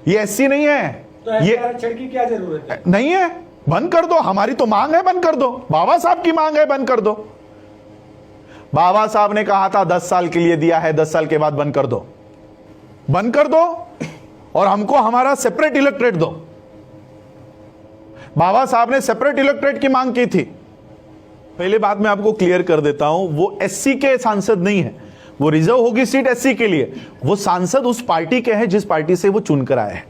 ये एससी नहीं है। तो ये आरक्षण की क्या जरूरत है? नहीं है, बंद कर दो। हमारी तो मांग है, बंद कर दो। बाबा साहब की मांग है, बंद कर दो। बाबा साहब ने कहा था 10 साल के लिए दिया है, 10 साल के बाद बंद कर दो, बंद कर दो और हमको हमारा सेपरेट इलेक्ट्रेट दो। बाबा साहब ने सेपरेट इलेक्ट्रेट की मांग की थी। पहले बात मैं आपको क्लियर कर देता हूं, वो एससी के सांसद नहीं है, वो रिजर्व होगी सीट एससी के लिए। वो सांसद उस पार्टी के हैं जिस पार्टी से वो चुनकर आए हैं,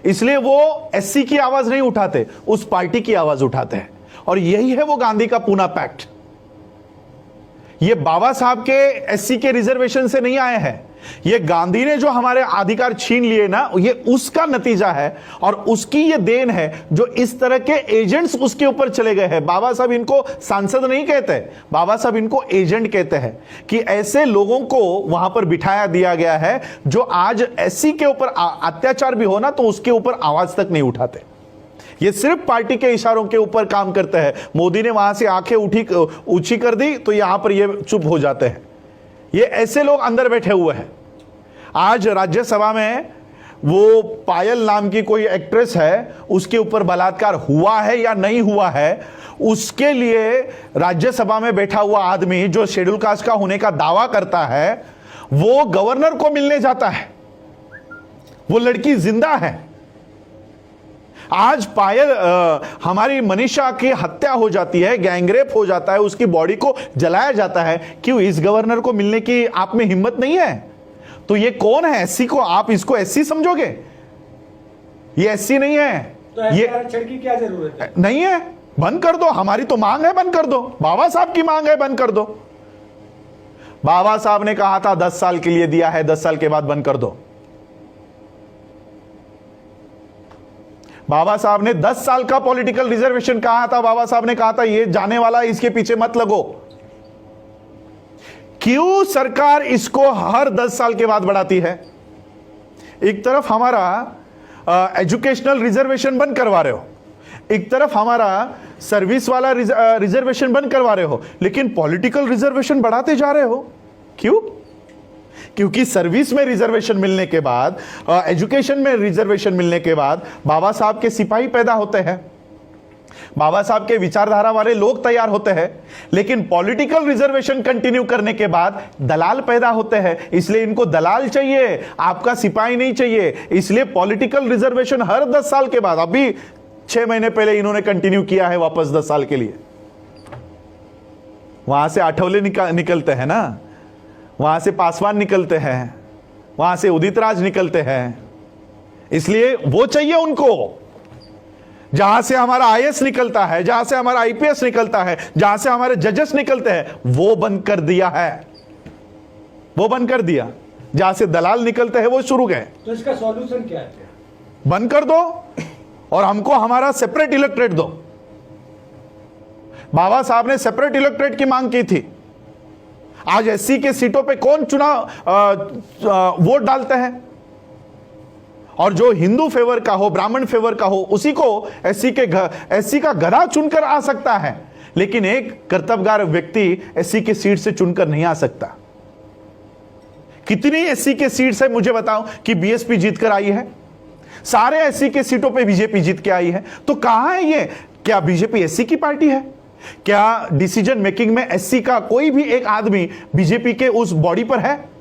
इसलिए वो एससी की आवाज नहीं उठाते, उस पार्टी की आवाज उठाते हैं। और यही है वो गांधी का पूना पैक्ट। ये बाबा साहब के एससी के रिजर्वेशन से नहीं आए हैं, ये गांधी ने जो हमारे अधिकार छीन लिए ना, ये उसका नतीजा है और उसकी ये देन है जो इस तरह के एजेंट्स उसके ऊपर चले गए हैं। बाबा साहब इनको सांसद नहीं कहते, बाबा साहब इनको एजेंट कहते हैं कि ऐसे लोगों को वहां पर बिठाया दिया गया है जो आज एससी के ऊपर अत्याचार भी हो ना तो उसके ऊपर आवाज तक नहीं उठाते। ये सिर्फ पार्टी के इशारों के ऊपर काम करते हैं। मोदी ने वहां से आंखें ऊंची कर दी तो यहां पर ये चुप हो जाते हैं। ये ऐसे लोग अंदर बैठे हुए हैं। आज राज्यसभा में वो पायल नाम की कोई एक्ट्रेस है, उसके ऊपर बलात्कार हुआ है या नहीं हुआ है, उसके लिए राज्यसभा में बैठा हुआ आदमी जो शेड्यूल कास्ट का होने का दावा करता है, वो गवर्नर को मिलने जाता है। वो लड़की जिंदा है। आज पायल हमारी मनीषा की हत्या हो जाती है, गैंगरेप हो जाता है, उसकी बॉडी को जलाया जाता है। क्यों? इस गवर्नर को मिलने की आप में हिम्मत नहीं है? तो ये कौन है? एससी को आप इसको एससी समझोगे? ये एससी नहीं है। तो ये आरक्षण की क्या जरूरत है? नहीं है, बंद कर दो। हमारी तो मांग है, बंद कर दो। बाबा साहब की मांग है, बंद कर दो। बाबा साहब ने कहा था 10 साल के लिए दिया है, 10 साल के बाद बंद कर दो। बाबा साहब ने 10 साल का पॉलिटिकल रिजर्वेशन कहा था। बाबा साहब ने कहा था ये जाने वाला है, इसके पीछे मत लगो। क्यों सरकार इसको हर 10 साल के बाद बढ़ाती है? एक तरफ हमारा एजुकेशनल रिजर्वेशन बंद करवा रहे हो, एक तरफ हमारा सर्विस वाला रिजर्वेशन बंद करवा रहे हो, लेकिन पॉलिटिकल रिजर्वेशन बढ़ाते जा रहे हो। क्यों? क्योंकि सर्विस में रिजर्वेशन मिलने के बाद, एजुकेशन में रिजर्वेशन मिलने के बाद बाबा साहब के सिपाही पैदा होते हैं, बाबा साहब के विचारधारा वाले लोग तैयार होते हैं। लेकिन पॉलिटिकल रिजर्वेशन कंटिन्यू करने के बाद दलाल पैदा होते हैं, इसलिए इनको दलाल चाहिए, आपका सिपाही नहीं चाहिए। इसलिए पॉलिटिकल रिजर्वेशन हर 10 साल के बाद, अभी 6 महीने पहले इन्होंने कंटिन्यू किया है वापस 10 साल के लिए। वहां से आठवले निकलते हैं ना, वहां से पासवान निकलते हैं, वहां से उदित राज निकलते हैं, इसलिए वो चाहिए उनको। जहां से हमारा आईएएस निकलता है, जहां से हमारा आईपीएस निकलता है, जहां से हमारे जजेस निकलते हैं, वो बंद कर दिया है, वो बंद कर दिया। जहां से दलाल निकलते हैं वो शुरू गए। तो इसका सॉल्यूशन क्या है? बंद कर दो और हमको हमारा सेपरेट इलेक्ट्रेट दो। बाबा साहब ने सेपरेट इलेक्ट्रेट की मांग की थी। आज एससी के सीटों पे कौन चुनाव वोट डालते हैं? और जो हिंदू फेवर का हो, ब्राह्मण फेवर का हो, उसी को एससी का गधा चुनकर आ सकता है, लेकिन एक कर्तव्यगार व्यक्ति एससी के सीट से चुनकर नहीं आ सकता। कितनी एससी के सीट्स है मुझे बताओ कि बीएसपी जीतकर आई है? सारे एससी के सीटों पे बीजेपी जीत के आई है। तो कहां है ये? क्या बीजेपी एससी की पार्टी है? क्या डिसीजन मेकिंग में एससी का कोई भी एक आदमी बीजेपी के उस बॉडी पर है?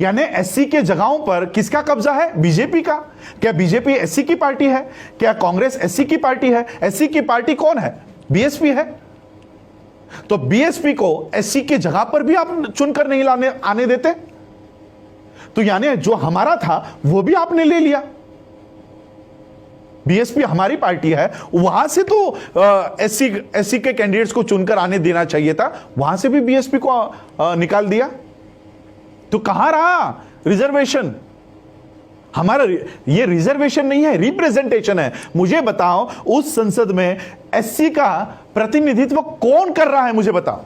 यानी एससी के जगहों पर किसका कब्जा है? बीजेपी का। क्या बीजेपी एससी की पार्टी है? क्या कांग्रेस एससी की पार्टी है? एससी की पार्टी कौन है? बीएसपी है। तो बीएसपी को एससी की जगह पर भी आप चुनकर नहीं आने देते, तो यानी जो हमारा था वो भी आपने ले लिया। बीएसपी हमारी पार्टी है, वहां से तो एससी के कैंडिडेट्स को चुनकर आने देना चाहिए था, वहां से भी बीएसपी को निकाल दिया। तो कहां रहा रिजर्वेशन? हमारा ये रिजर्वेशन नहीं है, रिप्रेजेंटेशन है। मुझे बताओ उस संसद में एससी का प्रतिनिधित्व कौन कर रहा है? मुझे बताओ।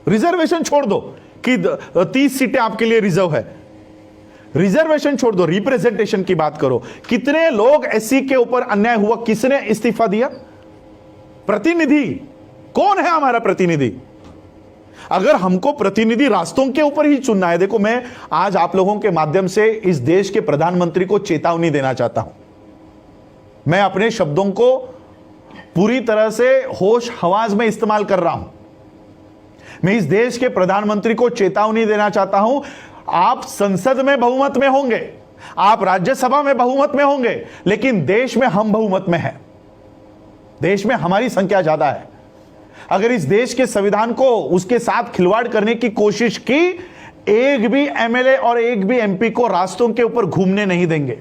रिजर्वेशन छोड़ दो कि 30 सीटें आपके लिए रिजर्व है, रिजर्वेशन छोड़ दो, रिप्रेजेंटेशन की बात करो। कितने लोग एससी के ऊपर अन्याय हुआ, किसने इस्तीफा दिया? प्रतिनिधि कौन है? हमारा प्रतिनिधि। अगर हमको प्रतिनिधि रास्तों के ऊपर ही चुनना है, देखो मैं आज आप लोगों के माध्यम से इस देश के प्रधानमंत्री को चेतावनी देना चाहता हूं। मैं अपने शब्दों को पूरी तरह से होश हवास में इस्तेमाल कर रहा हूं। मैं इस देश के प्रधानमंत्री को चेतावनी देना चाहता हूं, आप संसद में बहुमत में होंगे, आप राज्यसभा में बहुमत में होंगे, लेकिन देश में हम बहुमत में हैं। देश में हमारी संख्या ज्यादा है। अगर इस देश के संविधान को उसके साथ खिलवाड़ करने की कोशिश की, एक भी एमएलए और एक भी एमपी को रास्तों के ऊपर घूमने नहीं देंगे।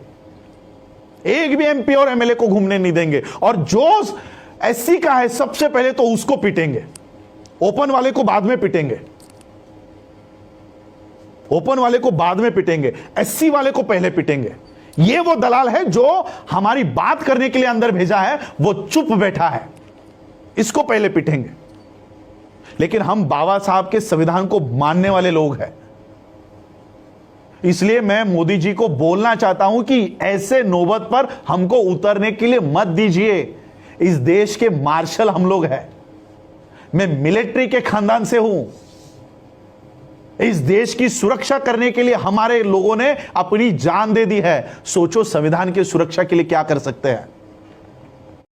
एक भी एमपी और एमएलए को घूमने नहीं देंगे। और जो एससी का है सबसे पहले तो उसको पीटेंगे, ओपन वाले को बाद में पीटेंगे, ओपन वाले को बाद में पीटेंगे, एससी वाले को पहले पीटेंगे। ये वो दलाल है जो हमारी बात करने के लिए अंदर भेजा है, वो चुप बैठा है, इसको पहले पीटेंगे। लेकिन हम बाबा साहब के संविधान को मानने वाले लोग हैं, इसलिए मैं मोदी जी को बोलना चाहता हूं कि ऐसे नौबत पर हमको उतरने के लिए मत दीजिए। इस देश के मार्शल हम लोग हैं, मैं मिलिट्री के खानदान से हूं। इस देश की सुरक्षा करने के लिए हमारे लोगों ने अपनी जान दे दी है। सोचो संविधान की सुरक्षा के लिए क्या कर सकते हैं।